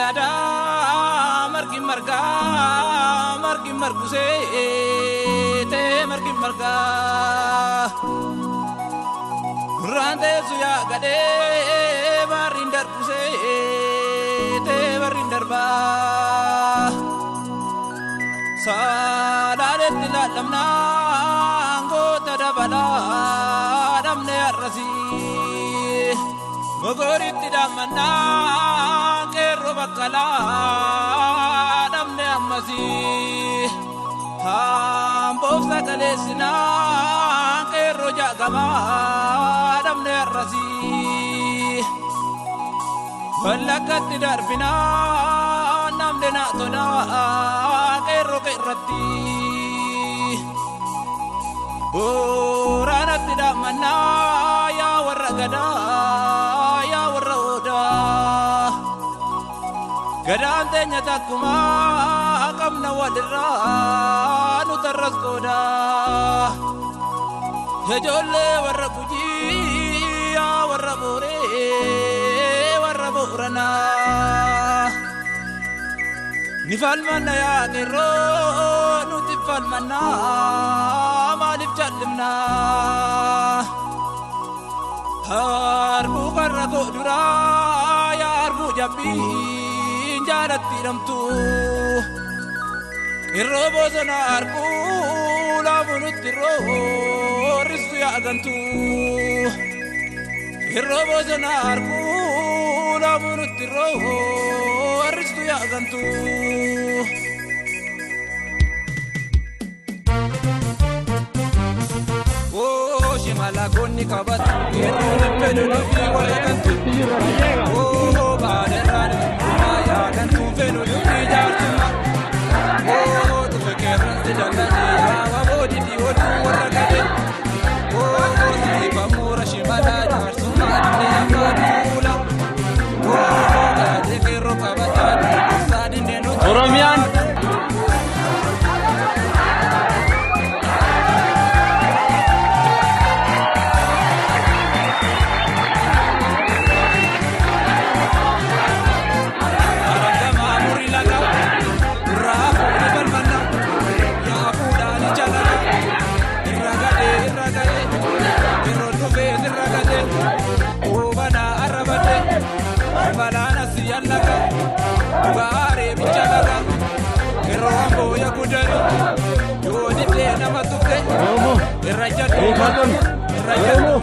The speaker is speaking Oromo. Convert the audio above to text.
Ada margi marga margi marguse te margi marga rande suya gade barindar kuse te barindar ba sadare tilalamna angota dabala damne arasi Mogoriti damana kero bakala damne amasi hambof sakalesina kero jagama damne arasi walakati darbina namde na tola kero kerati Oranati damana ya waragada Gadaan teenya takkuma qabna walirraa nu tarraskoodha ijoollee warra Gujii yaa warra Booree warra Booranaa ni falmanna yaa qeerroo nuti falmanna maaliif jallimnaa harbuu karra koo duraa yaa harbuu jabbii Jarati ramtu Irrobo sana arku lamunutti risu ya gantu Irrobo sana arku lamunutti risu ya gantu Oh shimala gonni kabat Irrobo pedono fi wala gantu Oh baderani dan tu feno yuki jartuma oh tu fekeran sedalani hawa di odu waragade oh si pamura shimala jartuma ni amadula oh gade kero kabatan sadi nenu Oromian Balana siyanaga bare bichanaga Eroambo ya kudari Yodi tena matuke Erajatu Erajatu